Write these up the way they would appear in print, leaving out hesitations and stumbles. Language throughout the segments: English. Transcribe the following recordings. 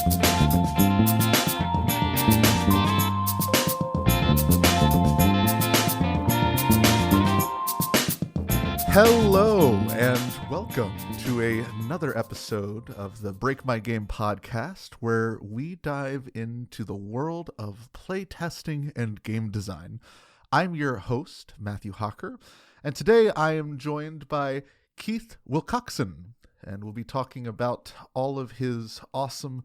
Hello and welcome to another episode of the Break My Game podcast, where we dive into the world of playtesting and game design. I'm your host, Matthew Hawker, and today I am joined by Keith Wilcoxon, and we'll be talking about all of his awesome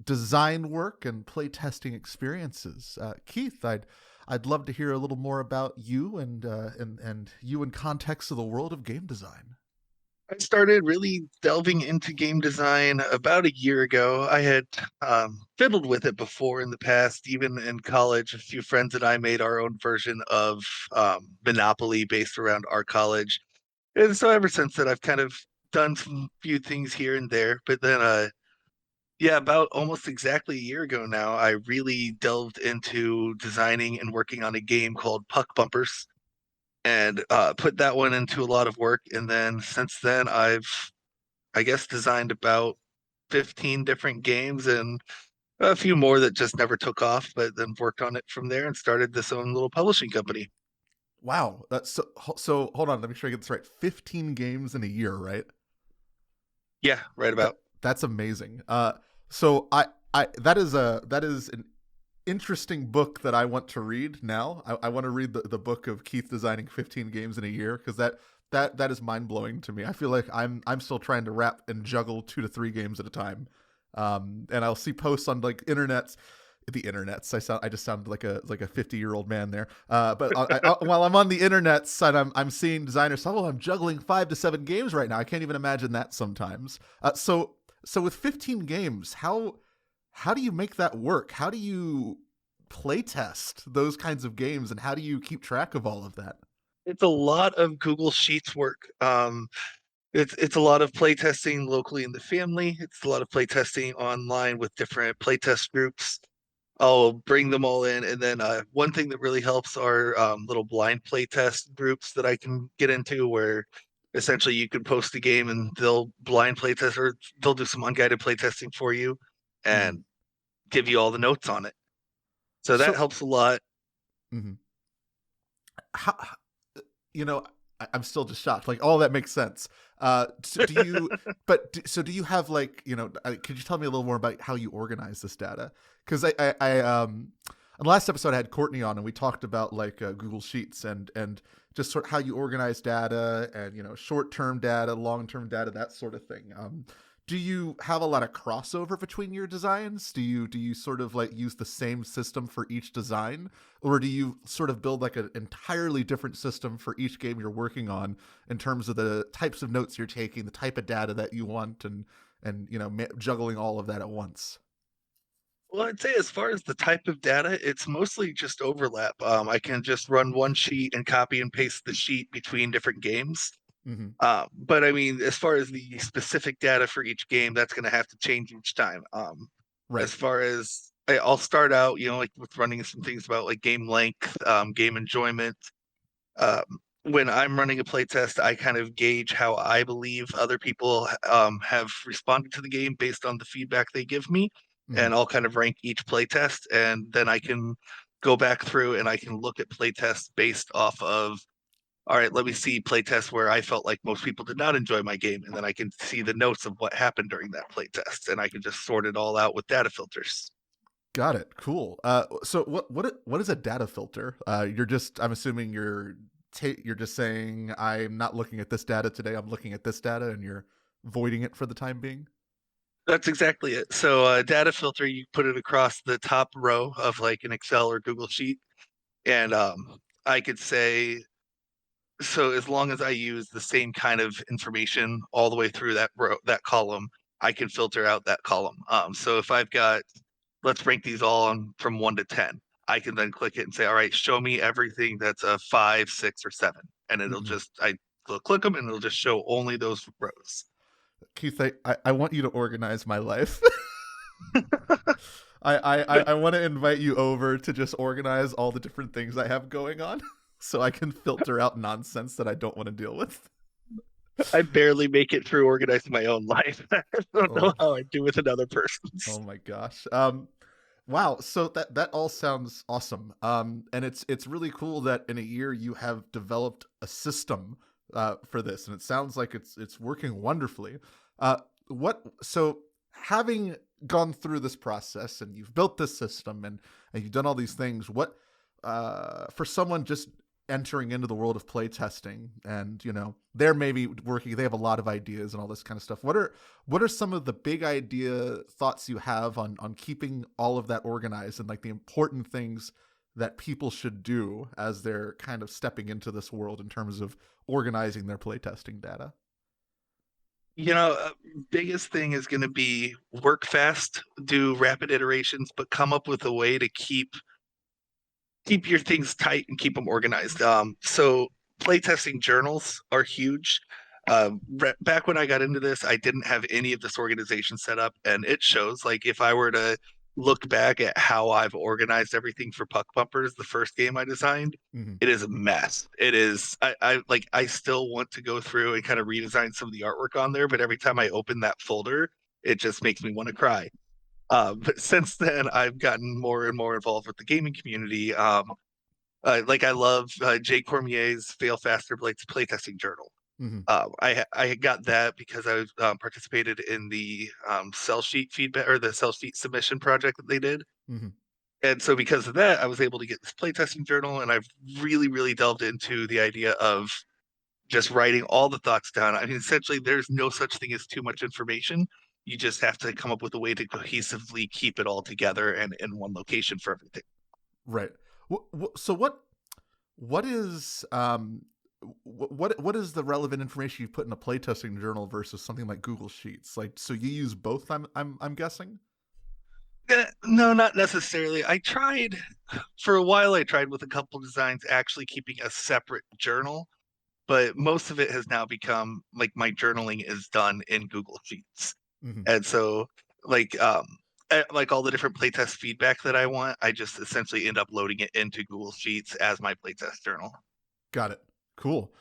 design work and playtesting experiences. Keith, I'd love to hear a little more about you and you in context of the world of game design. I started really delving into game design about a year ago. I had fiddled with it before in the past, even in college. A few friends and I made our own version of Monopoly based around our college. And so ever since then, I've kind of done some few things here and there. But then, about almost exactly a year ago now, I really delved into designing and working on a game called Puck Bumpers and put that one into a lot of work. And then since then, I guess, designed about 15 different games and a few more that just never took off, but then worked on it from there and started this own little publishing company. Wow, that's so. Hold on, let me sure I get this right. 15 games in a year, right? Yeah, right about. That's amazing. So that is an interesting book that I want to read now. I want to read the book of Keith designing 15 games in a year, because that is mind blowing to me. I feel like I'm still trying to wrap and juggle 2 to 3 games at a time. And I'll see posts on like the internets. I just sound like a 50-year-old man there. But while I'm on the internets and I'm seeing designers say, "Oh, I'm juggling 5 to 7 games right now." I can't even imagine that sometimes. So with 15 games, how do you make that work? How do you play test those kinds of games, and how do you keep track of all of that? It's a lot of Google Sheets work. It's a lot of playtesting locally in the family. It's a lot of playtesting online with different playtest groups. I'll bring them all in, and then one thing that really helps are little blind playtest groups that I can get into, where essentially you can post a game and they'll blind playtest, or they'll do some unguided playtesting for you Mm-hmm. and give you all the notes on it. So that So, helps a lot. mm-hmm. how, I'm still just shocked. Like, all that makes sense. So do you have, like, could you tell me a little more about how you organize this data? Because on the last episode I had Courtney on, and we talked about like Google Sheets and just sort of how you organize data, and short-term data, long-term data, that sort of thing. Do you have a lot of crossover between your designs? Do you sort of like use the same system for each design, or do you sort of build like an entirely different system for each game you're working on in terms of the types of notes you're taking, the type of data that you want, and juggling all of that at once? Well, I'd say as far as the type of data, it's mostly just overlap. I can just run one sheet and copy and paste the sheet between different games. Mm-hmm. But I mean, as far as the specific data for each game, that's going to have to change each time. Right. As far as I'll start out, like with running some things about like game length, game enjoyment. Um, when I'm running a playtest, I kind of gauge how I believe other people have responded to the game based on the feedback they give me, Mm-hmm. and I'll kind of rank each playtest, and then I can go back through and I can look at playtests based off of, all right, let me see playtests where I felt like most people did not enjoy my game, and then I can see the notes of what happened during that playtest, and I can just sort it all out with data filters. Got it. Cool. So what is a data filter? I'm assuming you're just saying, I'm not looking at this data today, I'm looking at this data, and you're voiding it for the time being. That's exactly it. So data filter, you put it across the top row of like an Excel or Google sheet, and I could say, so as long as I use the same kind of information all the way through that row, that column, I can filter out that column. So if I've got, let's rank these all on from 1 to 10. I can then click it and say, all right, show me everything that's a 5, 6, or 7, and it'll Mm-hmm. just will click them and it'll just show only those rows. Keith, I want you to organize my life. I want to invite you over to just organize all the different things I have going on so I can filter out nonsense that I don't want to deal with. I barely make it through organizing my own life. I don't know Oh, how I do with another person's. oh my gosh. Wow. So that all sounds awesome. And it's really cool that in a year you have developed a system for this, and it sounds like it's working wonderfully. What so having gone through this process and you've built this system and you've done all these things, what for someone just entering into the world of playtesting and they're maybe working, they have a lot of ideas and all this kind of stuff, what are some of the big idea thoughts you have on keeping all of that organized and like the important things that people should do as they're kind of stepping into this world in terms of organizing their playtesting data? You know, biggest thing is going to be work fast, do rapid iterations, but come up with a way to keep your things tight and keep them organized. So playtesting journals are huge. Back when I got into this, I didn't have any of this organization set up, and it shows. Like if I were to look back at how I've organized everything for Puck Bumpers, the first game I designed, Mm-hmm. it is a mess. It is. I still want to go through and kind of redesign some of the artwork on there, but every time I open that folder, it just makes me want to cry. But since then, I've gotten more and more involved with the gaming community. Like I love Jay Cormier's Fail Faster Playtesting Journal. Mm-hmm. I got that because I participated in the cell sheet feedback or the cell sheet submission project that they did, Mm-hmm. and so because of that, I was able to get this playtesting journal, and I've really delved into the idea of just writing all the thoughts down. I mean, essentially, there's no such thing as too much information. You just have to come up with a way to cohesively keep it all together and in one location for everything. Right. So what is what is the relevant information you put in a playtesting journal versus something like Google Sheets? Like, so you use both? I'm guessing. No, not necessarily. I tried for a while. I tried with a couple designs actually keeping a separate journal, but most of it has now become like my journaling is done in Google Sheets. Hmm. And so like like all the different playtest feedback that I want, I just essentially end up loading it into Google Sheets as my playtest journal. Got it. Cool.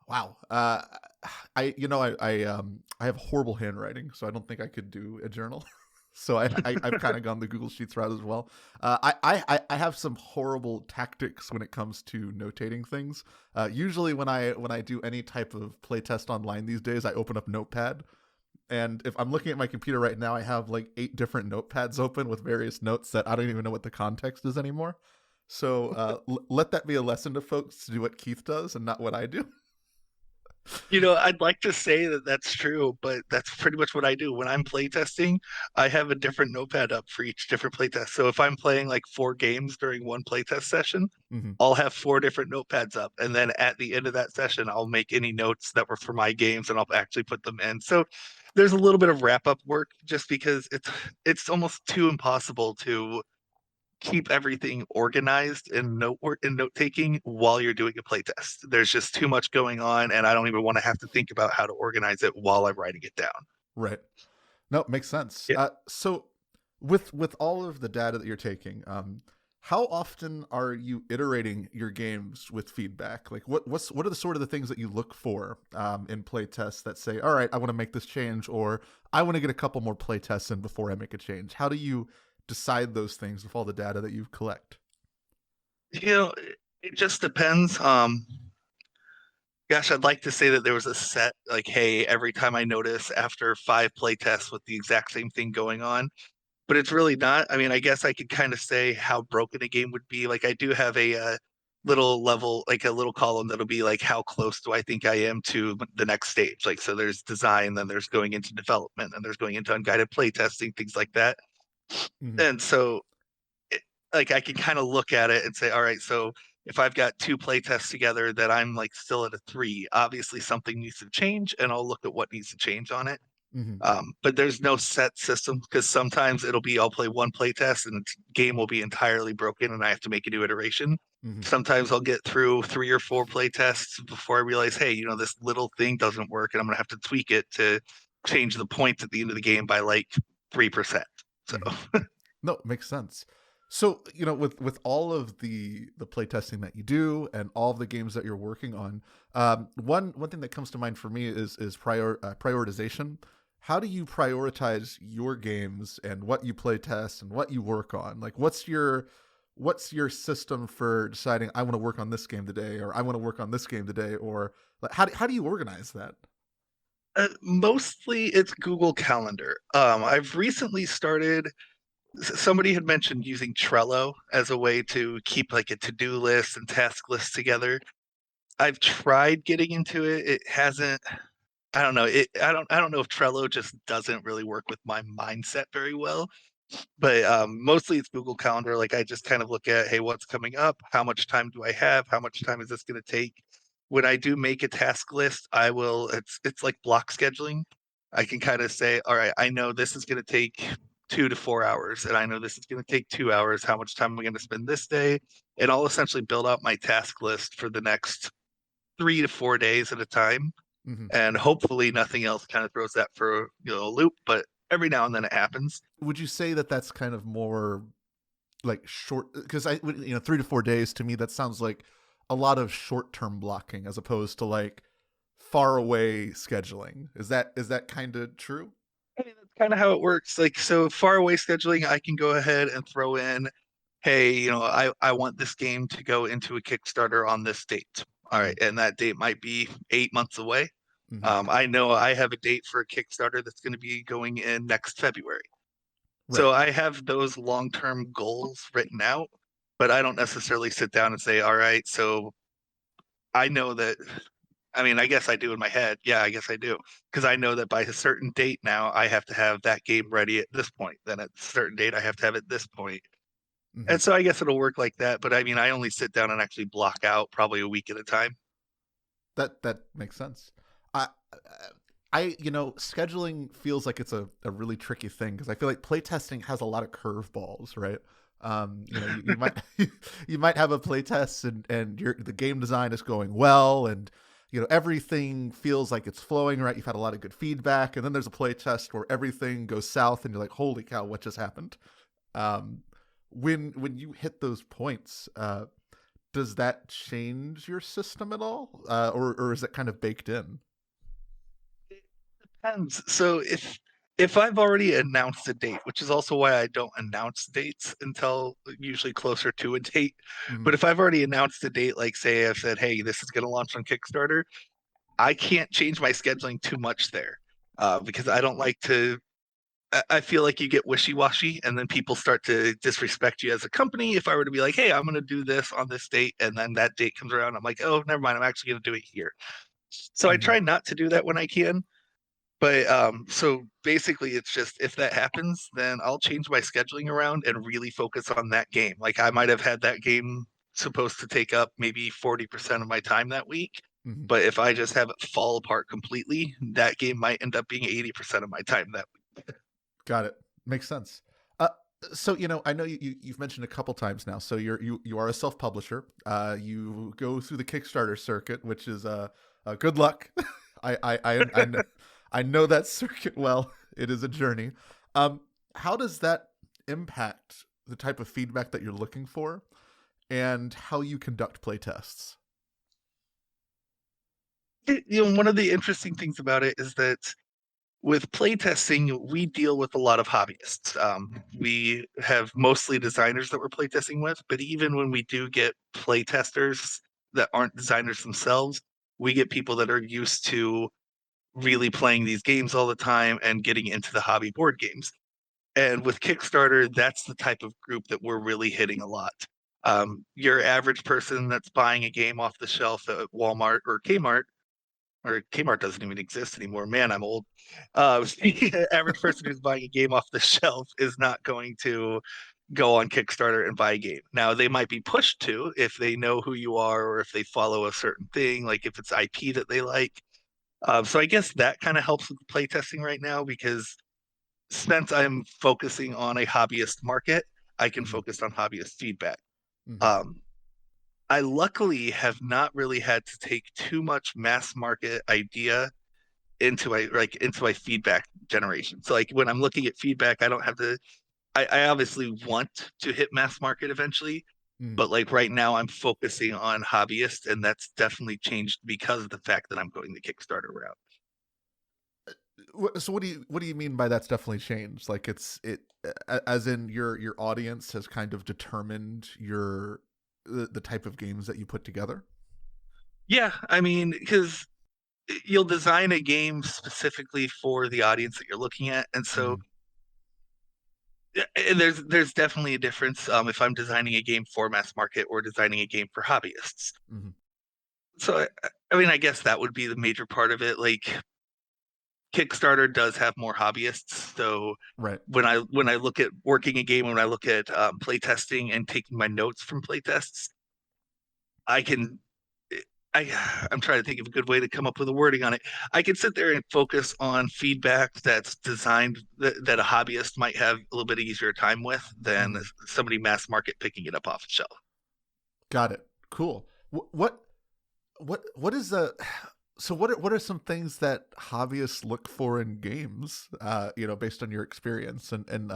Wow. I have horrible handwriting, so I don't think I could do a journal. So I've kind of gone the Google Sheets route as well. I have some horrible tactics when it comes to notating things. Usually when I do any type of playtest online these days, I open up Notepad. And if I'm looking at my computer right now, I have like 8 different notepads open with various notes that I don't even know what the context is anymore. So let that be a lesson to folks to do what Keith does and not what I do. You know, I'd like to say that that's true, but that's pretty much what I do. When I'm playtesting, I have a different notepad up for each different playtest. So if I'm playing like 4 games during one playtest session, Hmm. I'll have 4 different notepads up. And then at the end of that session, I'll make any notes that were for my games and I'll actually put them in. So there's a little bit of wrap up work just because it's almost too impossible to keep everything organized in note taking while you're doing a playtest. There's just too much going on, and I don't even want to have to think about how to organize it while I'm writing it down. Right. No, it makes sense. Yeah. So with all of the data that you're taking, how often are you iterating your games with feedback? Like what are the sort of the things that you look for in play tests that say, all right, I want to make this change, or I want to get a couple more play tests in before I make a change? How do you decide those things with all the data that you collect? You know, it just depends. Gosh, I'd like to say that there was a set, like, hey, every time I notice after 5 playtests with the exact same thing going on, but it's really not. I mean, I guess I could kind of say how broken a game would be. Like, I do have a little level, like a little column that'll be like, how close do I think I am to the next stage? Like, so there's design, then there's going into development, and there's going into unguided playtesting, things like that. Hmm. And so it, like I can kind of look at it and say, all right, so if I've got 2 playtests together that I'm like still at a 3, obviously something needs to change, and I'll look at what needs to change on it. Hmm. But there's no set system because sometimes it'll be I'll play 1 playtest and the game will be entirely broken and I have to make a new iteration. Hmm. Sometimes I'll get through 3 or 4 playtests before I realize, hey, this little thing doesn't work and I'm gonna have to tweak it to change the points at the end of the game by like 3%. So Hmm. No, it makes sense. So, with all of the playtesting that you do and all of the games that you're working on, one thing that comes to mind for me is prioritization. How do you prioritize your games and what you playtest and what you work on? Like, what's your system for deciding I want to work on this game today, or I want to work on this game today, or like, how do you organize that? Mostly it's Google Calendar. I've recently started. Somebody had mentioned using Trello as a way to keep like a to-do list and task list together. I've tried getting into it. It hasn't. I don't know. I don't know if Trello just doesn't really work with my mindset very well. But mostly it's Google Calendar. Like I just kind of look at, hey, what's coming up? How much time do I have? How much time is this going to take? When I do make a task list, I will. It's like block scheduling. I can kind of say, all right, I know this is going to take 2 to 4 hours, and I know this is going to take 2 hours. How much time am I going to spend this day? And I'll essentially build out my task list for the next 3 to 4 days at a time, Hmm. and hopefully nothing else kind of throws that for a loop. But every now and then it happens. Would you say that that's kind of more like short? Because 3 to 4 days to me that sounds like a lot of short term blocking as opposed to like far away scheduling. Is that kind of true? I mean, that's kind of how it works. Like, so far away scheduling, I can go ahead and throw in, hey, I want this game to go into a Kickstarter on this date. All right. Mm-hmm. And that date might be 8 months away. Mm-hmm. I know I have a date for a Kickstarter that's going to be going in next February. Right. So I have those long-term goals written out, but I don't necessarily sit down and say, all right, so I know that I mean, I guess I do in my head. Yeah, I guess I do. Because I know that by a certain date now, I have to have that game ready at this point. Then at a certain date, I have to have it this point. Mm-hmm. And so I guess it'll work like that. But I mean, I only sit down and actually block out probably a week at a time. That makes sense. I scheduling feels like it's a really tricky thing because I feel like playtesting has a lot of curveballs, right? You might you might have a playtest and the game design is going well and everything feels like it's flowing right. You've had a lot of good feedback, and then there's a playtest where everything goes south, and you're like, "Holy cow, what just happened?" Um, when you hit those points, does that change your system at all, or is it kind of baked in? It depends. So if I've already announced a date, which is also why I don't announce dates until usually closer to a date. Mm-hmm. But if I've already announced a date, like say I've said, hey, this is going to launch on Kickstarter, I can't change my scheduling too much there because I don't like to. I feel like you get wishy washy, and then people start to disrespect you as a company. If I were to be like, "Hey, I'm going to do this on this date," and then that date comes around, I'm like, "Oh, never mind. I'm actually going to do it here." So I Mm-hmm. try not to do that when I can. But so basically, it's just if that happens, then I'll change my scheduling around and really focus on that game. Like I might have had that game supposed to take up maybe 40% of my time that week. Mm-hmm. But if I just have it fall apart completely, that game might end up being 80% of my time that week. Got it. Makes sense. Uh, so I know you've mentioned a couple times now. So you are a self publisher. You go through the Kickstarter circuit, which is good luck. I know that circuit well. It is a journey. How does that impact the type of feedback that you're looking for, and how you conduct playtests? One of the interesting things about it is that with playtesting, we deal with a lot of hobbyists. We have mostly designers that we're playtesting with, but even when we do get playtesters that aren't designers themselves, we get people that are used to really playing these games all the time and getting into the hobby board games. And with Kickstarter, that's the type of group that we're really hitting a lot. Your average person that's buying a game off the shelf at Walmart or Kmart doesn't even exist anymore. Man, I'm old. The average person who's buying a game off the shelf is not going to go on Kickstarter and buy a game. Now, they might be pushed to if they know who you are or if they follow a certain thing, like if it's IP that they like. So I guess that kind of helps with playtesting right now because since I'm focusing on a hobbyist market, I can Mm-hmm. focus on hobbyist feedback. Mm-hmm. Um, I luckily have not really had to take too much mass market idea into my feedback generation. So like when I'm looking at feedback, I don't have to. I obviously want to hit mass market eventually, Mm. but like right now I'm focusing on hobbyist, and that's definitely changed because of the fact that I'm going the Kickstarter route. So what do you mean by that's definitely changed? Like as in your audience has kind of determined the type of games that you put together. Yeah, I mean, because you'll design a game specifically for the audience that you're looking at, and so Mm-hmm. and there's definitely a difference if I'm designing a game for mass market or designing a game for hobbyists. Mm-hmm. So I mean, I guess that would be the major part of it. Like Kickstarter does have more hobbyists, so Right. when I look at working a game, when I look at playtesting and taking my notes from playtests, I can I'm trying to think of a good way to come up with a wording on it. I can sit there and focus on feedback that's designed that a hobbyist might have a little bit easier time with than Mm-hmm. somebody mass market picking it up off the shelf. Got it. Cool. What is the so what are some things that hobbyists look for in games? Based on your experience and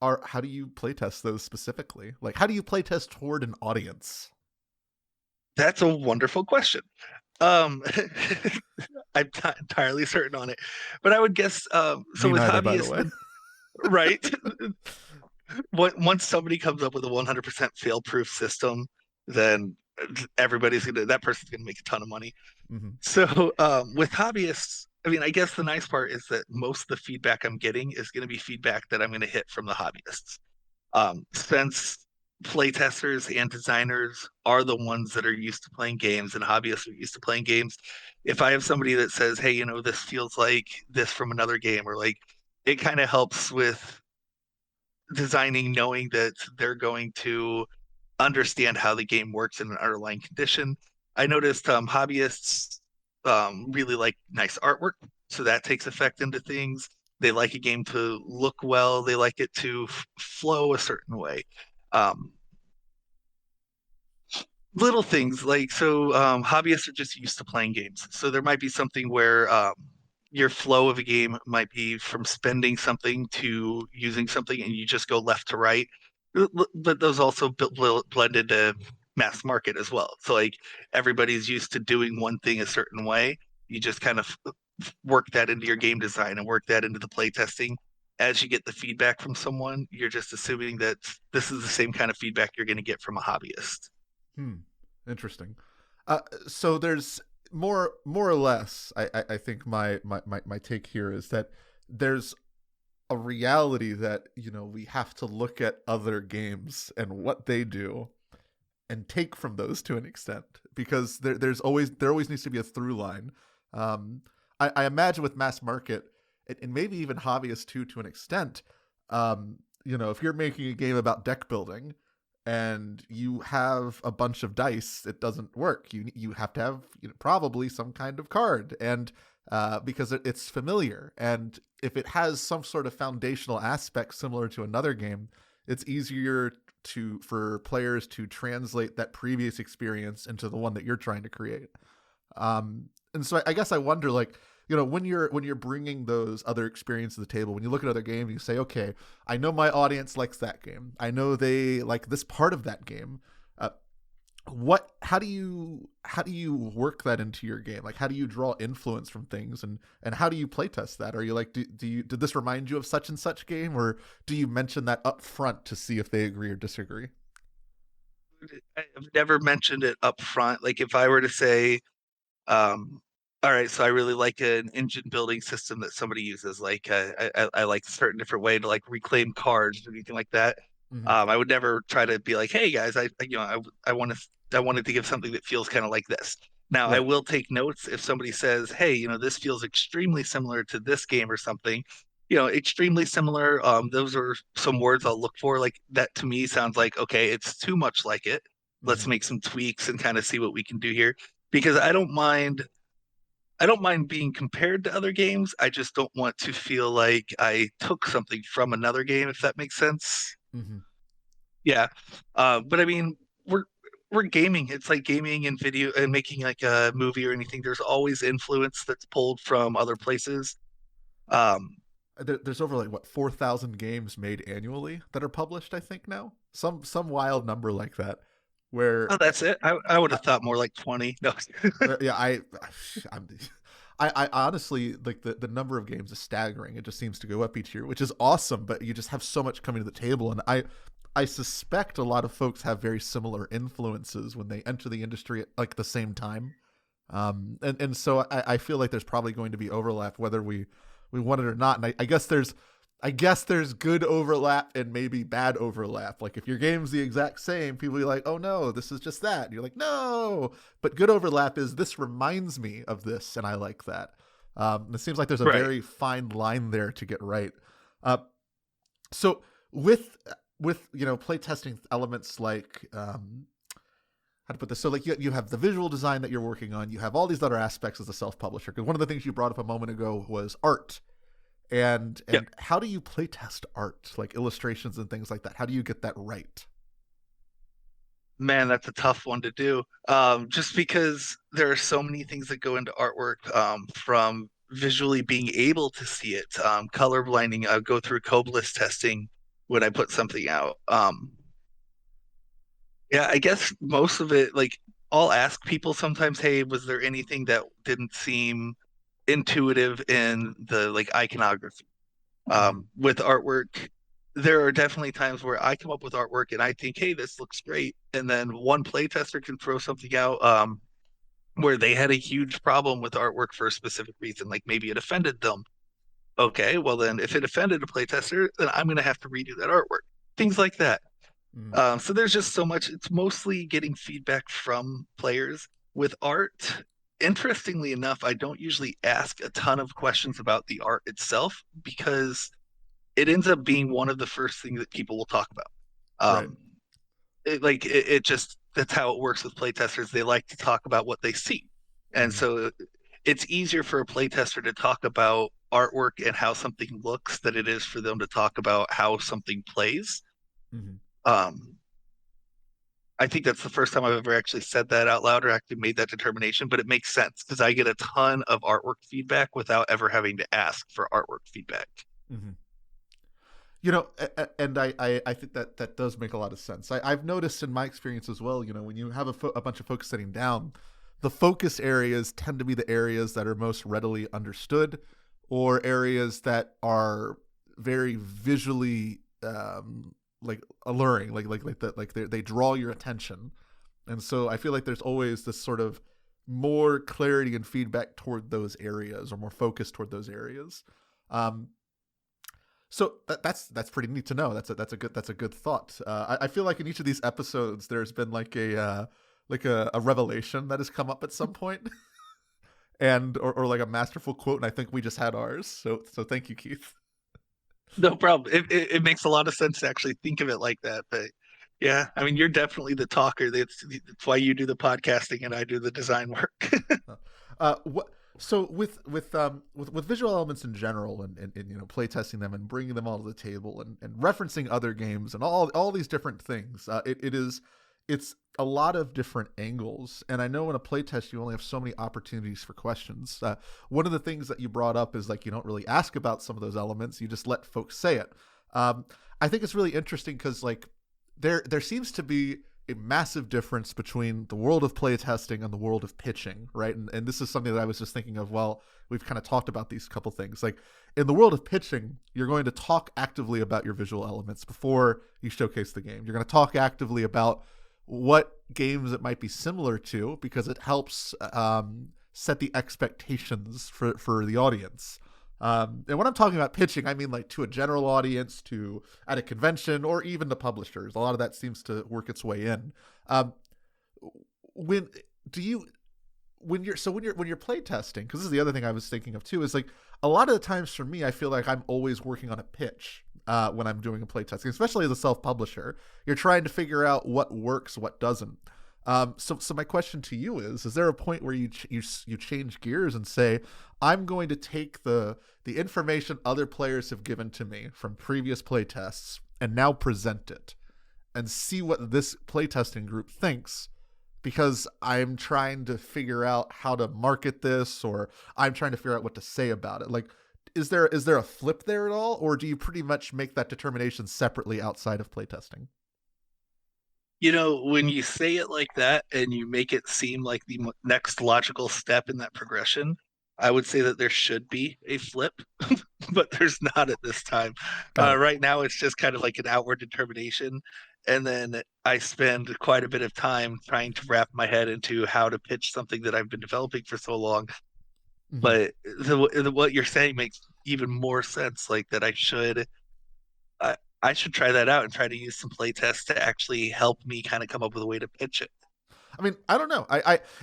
are how do you playtest those specifically? Like how do you playtest toward an That's a wonderful question. Um, I'm not entirely certain on it, but I would guess so Me with neither, by the hobbyists, way. right? Once somebody comes up with a 100% fail-proof system, then that person's gonna make a ton of money. Mm-hmm. So with hobbyists, I mean, I guess the nice part is that most of the feedback I'm getting is going to be feedback that I'm going to hit from the hobbyists. Since playtesters and designers are the ones that are used to playing games and hobbyists are used to playing games, if I have somebody that says, hey, this feels like this from another game, or like it kind of helps with designing, knowing that they're going to understand how the game works in an underlying condition. I noticed hobbyists really like nice artwork, so that takes effect into things. They like a game to look well. They like it to flow a certain way. Um, Little things like so hobbyists are just used to playing games, so there might be something where your flow of a game might be from spending something to using something and you just go left to right, but those also blend into mass market as well. So like everybody's used to doing one thing a certain way, you just kind of work that into your game design and work that into the play testing. As you get the feedback from someone, you're just assuming that this is the same kind of feedback you're going to get from a hobbyist. Hmm. Interesting. So there's more or less. I think my take here is that there's a reality that we have to look at other games and what they do and take from those to an extent because there always needs to be a through line. Um, I imagine with mass market and maybe even hobbyists too to an extent. If you're making a game about deck building and you have a bunch of dice, it doesn't work. You have to have probably some kind of card and because it's familiar and if it has some sort of foundational aspect similar to another game, it's easier for players to translate that previous experience into the one that you're trying to create. And so I guess I wonder, like, when you're bringing those other experiences to the table, when you look at other games, you say, okay, I know my audience likes that game. I know they like this part of that game. Uh, how do you work that into your game? Like, how do you draw influence from things, and how do you playtest that? Are you like, did this remind you of such and such game, or do you mention that up front to see if they agree or disagree? I've never mentioned it up front. Like if I were to say, all right, so I really like an engine building system that somebody uses. Like I like a certain different way to like reclaim cards or anything like that. Mm-hmm. I would never try to be like, hey guys, I want to I wanted to give something that feels kind of like this. Now I Right. will take notes if somebody says, hey, this feels extremely similar to this game or something. Extremely similar. Those are some words I'll look for. Like that to me sounds like okay, it's too much like it. Mm-hmm. Let's make some tweaks and kind of see what we can do here because I don't mind being compared to other games. I just don't want to feel like I took something from another game, if that makes sense. Mm-hmm. Yeah. But I mean, we're we're gaming. It's like gaming and video and making like a movie or anything. There's always influence that's pulled from other places. Um, there's over like what 4,000 games made annually that are published. I think now some wild number like that. Where Oh, that's it. I would I, have thought more like 20. No. yeah, I'm, I honestly like the number of games is staggering. It just seems to go up each year, which is awesome. But you just have so much coming to the table, and I suspect a lot of folks have very similar influences when they enter the industry at like the same time. And so I feel like there's probably going to be overlap whether we want it or not. And I guess there's good overlap and maybe bad overlap. Like if your game's the exact same, people will be like, oh no, this is just that. And you're like, no. But good overlap is this reminds me of this, and I like that. It seems like there's a Right. very fine line there to get right. Uh, so with playtesting elements like how to put this, so like you have the visual design that you're working on, you have all these other aspects as a self-publisher, because one of the things you brought up a moment ago was art. and Yep. and how do you playtest art, like illustrations and things like that? How do you get that right? Man, that's a tough one to do. Just because there are so many things that go into artwork, from visually being able to see it, color blinding. I go through codeless testing when I put something out. Yeah, I guess most of it, like I'll ask people sometimes, hey, was there anything that didn't seem intuitive in the like iconography? Mm-hmm. With artwork, there are definitely times where I come up with artwork and I think, hey, this looks great. And then one playtester can throw something out, where they had a huge problem with artwork for a specific reason, like maybe it offended them. Okay, well, then if it offended a playtester, then I'm going to have to redo that artwork. Things like that. Mm-hmm. So there's just so much. It's mostly getting feedback from players. With art, interestingly enough, I don't usually ask a ton of questions about the art itself because it ends up being one of the first things that people will talk about. Right. Um, it just that's how it works with playtesters. They like to talk about what they see, and Mm-hmm. so it's easier for a playtester to talk about artwork and how something looks than it is for them to talk about how something plays. Mm-hmm. Um, I think that's the first time I've ever actually said that out loud or actually made that determination, but it makes sense because I get a ton of artwork feedback without ever having to ask for artwork feedback. Mm-hmm. And I think that does make a lot of sense. I've noticed in my experience as well, when you have a bunch of folks sitting down, the focus areas tend to be the areas that are most readily understood, or areas that are very visually like alluring, like that, like they draw your attention. And so I feel like there's always this sort of more clarity and feedback toward those areas, or more focus toward those areas. Um, so that's pretty neat to know. That's a good thought. I feel like in each of these episodes, there's been like a revelation that has come up at some point, and or like a masterful quote. And I think we just had ours. So thank you, Keith. No problem. It makes a lot of sense to actually think of it like that. But yeah, I mean, you're definitely the talker. That's why you do the podcasting and I do the design work. What? So with visual elements in general, and playtesting them and bringing them all to the table, and referencing other games and all these different things, it's a lot of different angles. And I know in a playtest you only have so many opportunities for questions. One of the things that you brought up is like you don't really ask about some of those elements; you just let folks say it. Um, I think it's really interesting because like there seems to be a massive difference between the world of playtesting and the world of pitching, right? And this is something that I was just thinking of while we've kind of talked about these couple things. Like in the world of pitching, you're going to talk actively about your visual elements before you showcase the game. You're going to talk actively about what games it might be similar to, because it helps set the expectations for the audience. And when I'm talking about pitching, I mean like to a general audience, to at a convention, or even to publishers. A lot of that seems to work its way in. Um, when do you when you're play testing? Because this is the other thing I was thinking of too. Is like a lot of the times for me, I feel like I'm always working on a pitch when I'm doing a play testing, especially as a self publisher. You're trying to figure out what works, what doesn't. So my question to you is there a point where you change gears and say, I'm going to take the information other players have given to me from previous playtests and now present it and see what this playtesting group thinks, because I'm trying to figure out how to market this, or I'm trying to figure out what to say about it. Like, is there a flip there at all, or do you pretty much make that determination separately outside of playtesting? When you say it like that and you make it seem like the next logical step in that progression, I would say that there should be a flip, but there's not at this time. Got it. Right now, it's just kind of like an outward determination. And then I spend quite a bit of time trying to wrap my head into how to pitch something that I've been developing for so long. Mm-hmm. But what you're saying makes even more sense. Like that, I should try that out and try to use some playtests to actually help me kind of come up with a way to pitch it. I mean, I don't know.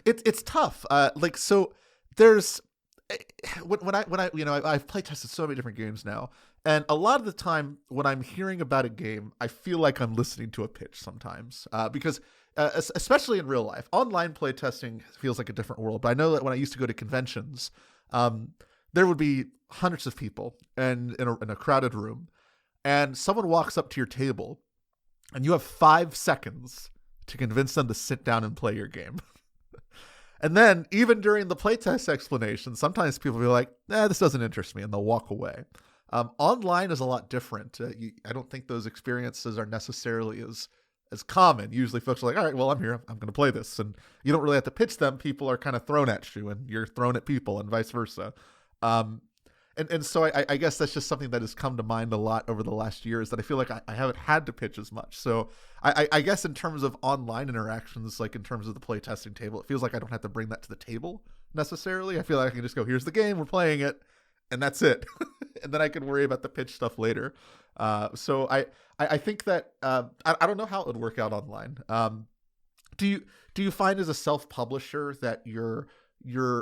It's tough. Like so, there's when I I've play tested so many different games now, and a lot of the time when I'm hearing about a game, I feel like I'm listening to a pitch sometimes, because especially in real life, online playtesting feels like a different world. But I know that when I used to go to conventions, um, there would be hundreds of people and in a crowded room, and someone walks up to your table, and you have 5 seconds to convince them to sit down and play your game. And then, even during the playtest explanation, sometimes people will be like, this doesn't interest me, and they'll walk away. Online is a lot different. I don't think those experiences are necessarily as common. Usually folks are like, all right, well, I'm here. I'm going to play this. And you don't really have to pitch them. People are kind of thrown at you, and you're thrown at people, and vice versa. Um, and so I guess that's just something that has come to mind a lot over the last year, is that I feel like I haven't had to pitch as much. So I guess in terms of online interactions, like in terms of the playtesting table, it feels like I don't have to bring that to the table necessarily. I feel like I can just go, here's the game, we're playing it, and that's it. And then I can worry about the pitch stuff later. So I think that I don't know how it would work out online. Do you find as a self-publisher that you're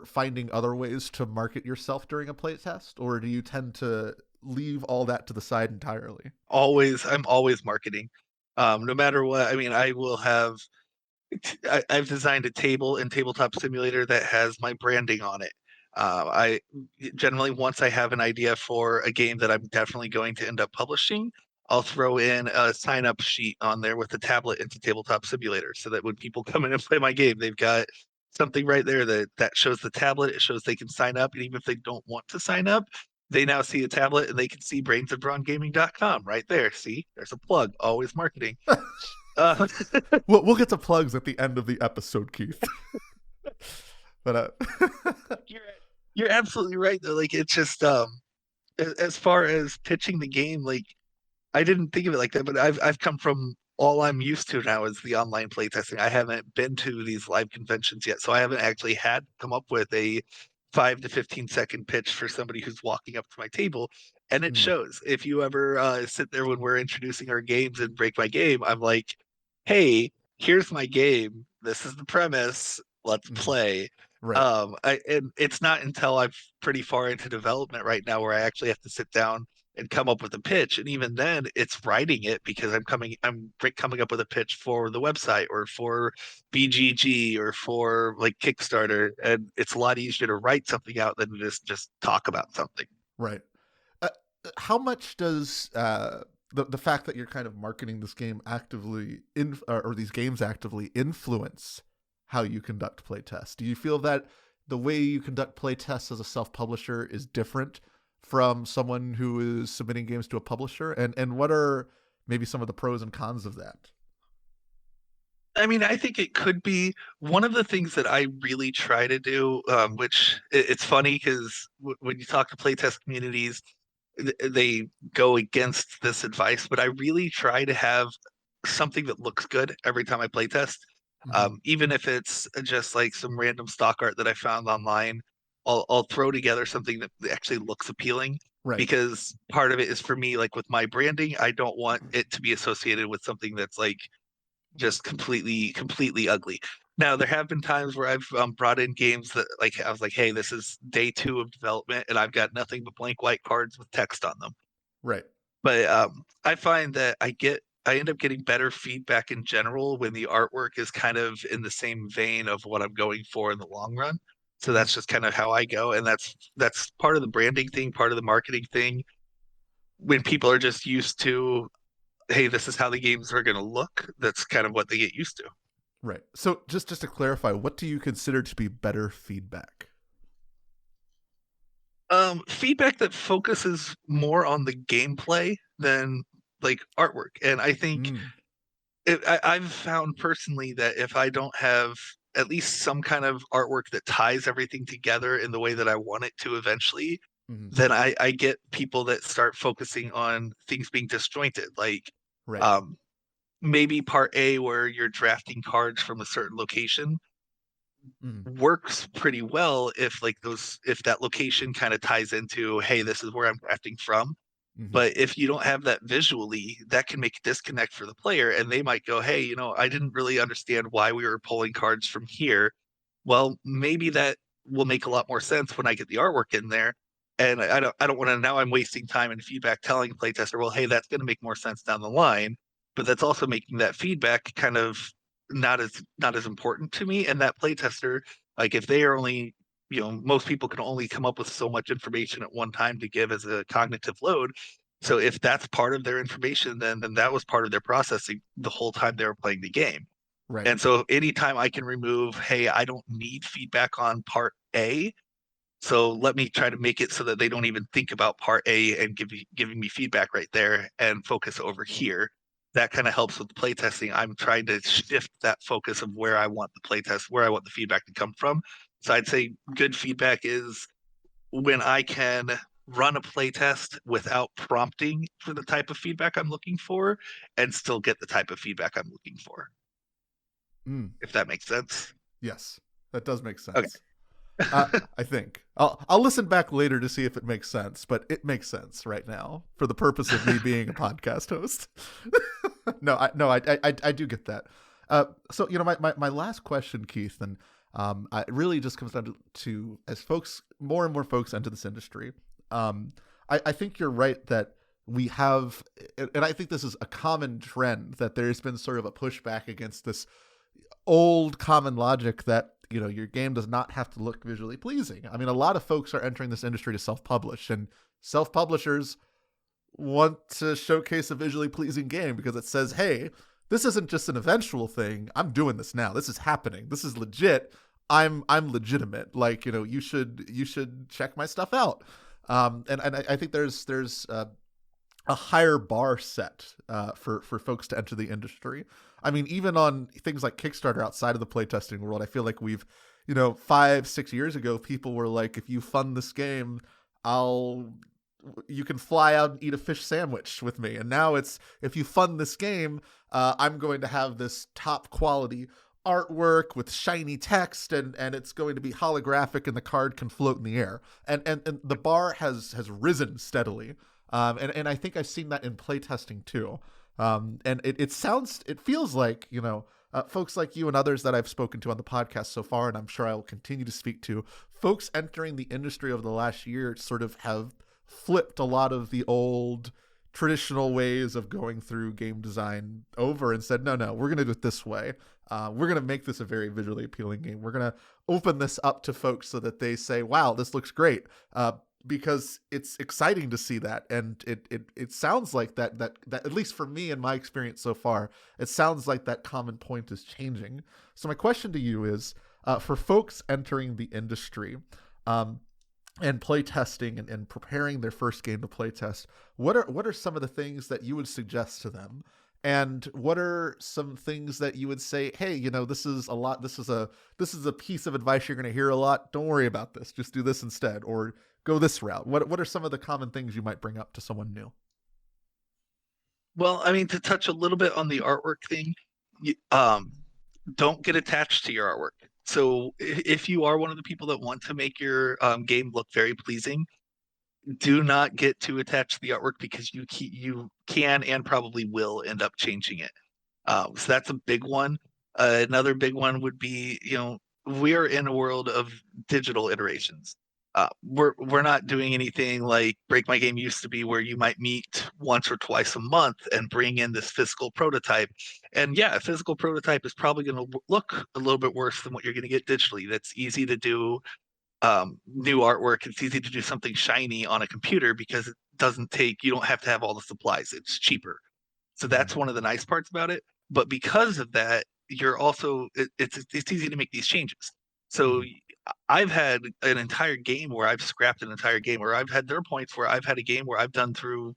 finding other ways to market yourself during a playtest, or do you tend to leave all that to the side entirely? I'm always marketing. No matter what, I mean, I've designed a table in Tabletop Simulator that has my branding on it. I generally, once I have an idea for a game that I'm definitely going to end up publishing, I'll throw in a sign up sheet on there with the tablet into Tabletop Simulator so that when people come in and play my game, they've got something right there that shows the tablet. It shows they can sign up. And even if they don't want to sign up, they now see a tablet and they can see brainsandbrawngaming.com right there. See, there's a plug, always marketing. Uh, We'll get to plugs at the end of the episode, Keith. But you're you're absolutely right though. Like it's just as far as pitching the game, like I didn't think of it like that, but I've come from all I'm used to now is the online playtesting. I haven't been to these live conventions yet, so I haven't actually had to come up with a 5 to 15 second pitch for somebody who's walking up to my table. And it mm, shows. If you ever sit there when we're introducing our games and break my game, I'm like, hey, here's my game. This is the premise. Let's mhm, play. right, And it's not until I'm pretty far into development right now where I actually have to sit down and come up with a pitch. And even then, it's writing it because I'm coming up with a pitch for the website or for BGG or for like Kickstarter, and it's a lot easier to write something out than it is just talk about something. right. Uh, how much does the fact that you're kind of marketing this game actively or these games actively influence how you conduct playtests? Do you feel that the way you conduct playtests as a self-publisher is different from someone who is submitting games to a publisher? And what are maybe some of the pros and cons of that? I mean, I think it could be one of the things that I really try to do, which it's funny because when you talk to playtest communities, they go against this advice, but I really try to have something that looks good every time I playtest. Mm-hmm. Even if it's just like some random stock art that I found online, I'll throw together something that actually looks appealing Right. because part of it is for me, like with my branding, I don't want it to be associated with something that's like just completely ugly. Now there have been times where I've brought in games that like I was like, hey, this is day 2 of development, and I've got nothing but blank white cards with text on them. Right. But I find that I end up getting better feedback in general when the artwork is kind of in the same vein of what I'm going for in the long run. So Mm-hmm. that's just kind of how I go, and that's part of the branding thing, part of the marketing thing. When people are just used to, hey, this is how the games are going to look. That's kind of what they get used to. Right. So just to clarify, what do you consider to be better feedback? Feedback that focuses more on the gameplay than like artwork. And I think Mm, I've found personally that if I don't have at least some kind of artwork that ties everything together in the way that I want it to eventually, mhm. then I get people that start focusing on things being disjointed. Like Right. um, maybe part A where you're drafting cards from a certain location Mhm, works pretty well if that location kind of ties into, hey, this is where I'm drafting from. mhm. But if you don't have that visually, that can make a disconnect for the player, and they might go, "Hey, I didn't really understand why we were pulling cards from here." Well, maybe that will make a lot more sense when I get the artwork in there. And I don't want to now I'm wasting time and feedback telling a playtester, well, hey, that's going to make more sense down the line. But that's also making that feedback kind of not as important to me. And that playtester, like if they are only most people can only come up with so much information at one time to give as a cognitive load. So if that's part of their information, then that was part of their processing the whole time they were playing the game. Right. And so anytime I can remove, hey, I don't need feedback on part A, so let me try to make it so that they don't even think about part A and giving me feedback right there and focus over here. That kind of helps with the playtesting. I'm trying to shift that focus of where I want the playtest, where I want the feedback to come from. So I'd say good feedback is when I can run a playtest without prompting for the type of feedback I'm looking for and still get the type of feedback I'm looking for, Mm, if that makes sense. yes, that does make Okay. sense. I think I'll listen back later to see if it makes sense, but it makes sense right now for the purpose of me being a podcast host. I do get that. So my last question, Keith, and it really just comes down to as folks, more and more folks enter this industry. I think you're right that we have, and I think this is a common trend that there's been sort of a pushback against this old common logic that your game does not have to look visually pleasing. I mean, a lot of folks are entering this industry to self-publish, and self-publishers want to showcase a visually pleasing game because it says, hey, this isn't just an eventual thing. I'm doing this now. This is happening. This is legit. I'm legitimate. Like, you should check my stuff out. And I think there's a higher bar set for folks to enter the industry. I mean, even on things like Kickstarter outside of the playtesting world, I feel like we've, 5-6 years ago, people were like, if you fund this game, you can fly out and eat a fish sandwich with me. And now it's, if you fund this game, I'm going to have this top quality artwork with shiny text, and it's going to be holographic, and the card can float in the air. And the bar has risen steadily. And I think I've seen that in playtesting too. And it feels like, folks like you and others that I've spoken to on the podcast so far, and I'm sure I will continue to speak to, folks entering the industry over the last year sort of have flipped a lot of the old traditional ways of going through game design over and said, no, we're going to do it this way. We're going to make this a very visually appealing game. We're going to open this up to folks so that they say, wow, this looks great. Because it's exciting to see that, and it sounds like that at least for me and my experience so far, it sounds like that common point is changing. So my question to you is, for folks entering the industry, and play testing and preparing their first game to play test, what are some of the things that you would suggest to them? And what are some things that you would say, hey, this is a piece of advice you're going to hear a lot. Don't worry about this. Just do this instead, or go this route. What are some of the common things you might bring up to someone new? Well, I mean, to touch a little bit on the artwork thing, don't get attached to your artwork. So if you are one of the people that want to make your game look very pleasing, do not get too attached to the artwork because you can and probably will end up changing it. So that's a big one. Another big one would be, we are in a world of digital iterations. We're not doing anything like Break My Game used to be, where you might meet once or twice a month and bring in this physical prototype. And yeah, a physical prototype is probably going to look a little bit worse than what you're going to get digitally. That's easy to do. New artwork. It's easy to do something shiny on a computer because it doesn't take. You don't have to have all the supplies. It's cheaper. So Mm-hmm. that's one of the nice parts about it. But because of that, you're also it's easy to make these changes. So Mm-hmm. I've had an entire game where I've scrapped an entire game, or there are points where I've had a game where I've gone through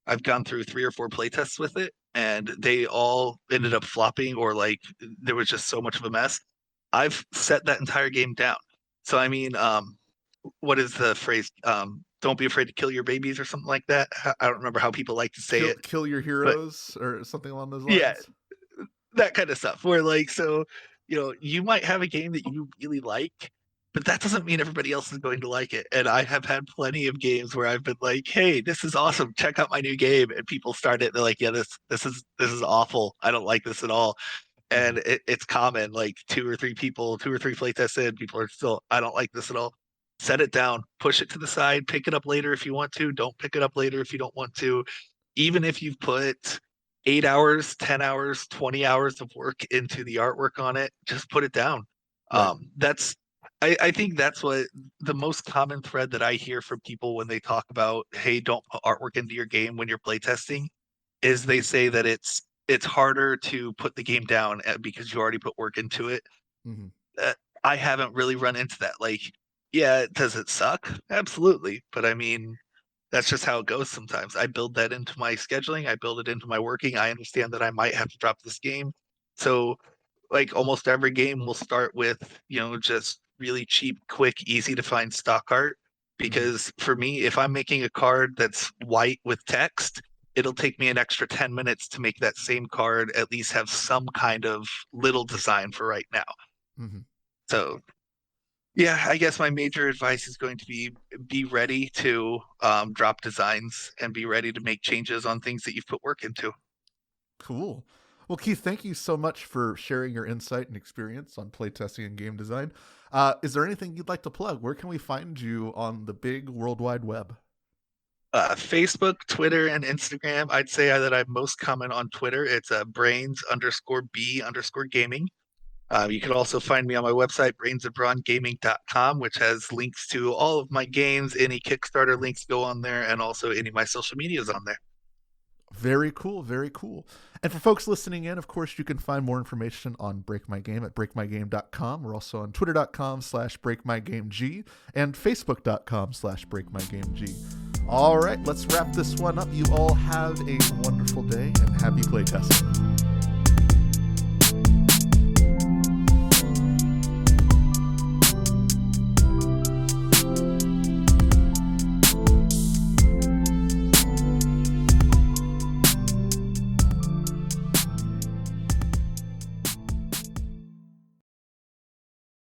3 or 4 playtests with it, and they all ended up flopping, or like there was just so much of a mess. I've set that entire game down. So I mean, what is the phrase? Don't be afraid to kill your babies or something like that. I don't remember how people like to say it, Kill your but heroes or something along those yeah, lines. that kind of stuff. Where like, so you might have a game that you really like, but that doesn't mean everybody else is going to like it. And I have had plenty of games where I've been like, "Hey, this is awesome! Check out my new game," and people start it. They're like, "Yeah, this is awful. I don't like this at all." Mm-hmm. And it's common. Like 2 or 3 playtests in, people are still, "I don't like this at all." Set it down, push it to the side, pick it up later if you want to. Don't pick it up later if you don't want to. Even if you've put 8 hours, 10 hours, 20 hours of work into the artwork on it, just put it down. Right. That's I think that's what the most common thread that I hear from people when they talk about, hey, don't put artwork into your game when you're playtesting, is they say that it's harder to put the game down because you already put work into it. Mm-hmm. uh, I haven't really run into that. Like, yeah, does it suck? Absolutely. But I mean, that's just how it goes sometimes. I build that into my scheduling, I build it into my working. I understand that I might have to drop this game. So, like, almost every game will start with, just really cheap, quick, easy to find stock art. Mm-hmm. Because for me, if I'm making a card that's white with text, it'll take me an extra 10 minutes to make that same card at least have some kind of little design for right now. Mm-hmm. So yeah, I guess my major advice is going to be ready to drop designs and be ready to make changes on things that you've put work into. Cool. Well, Keith, thank you so much for sharing your insight and experience on playtesting and game design. Is there anything you'd like to plug? Where can we find you on the big World Wide Web? Facebook, Twitter, and Instagram. I'd say that I'm most common on Twitter. It's brains_b_gaming. You can also find me on my website, brainsofbrawngaming.com, which has links to all of my games. Any Kickstarter links go on there, and also any of my social medias on there. Very cool, very cool. And for folks listening in, of course, you can find more information on Break My Game at breakmygame.com. We're also on twitter.com/breakmygameg and facebook.com/breakmygameg. All right, let's wrap this one up. You all have a wonderful day and happy playtesting.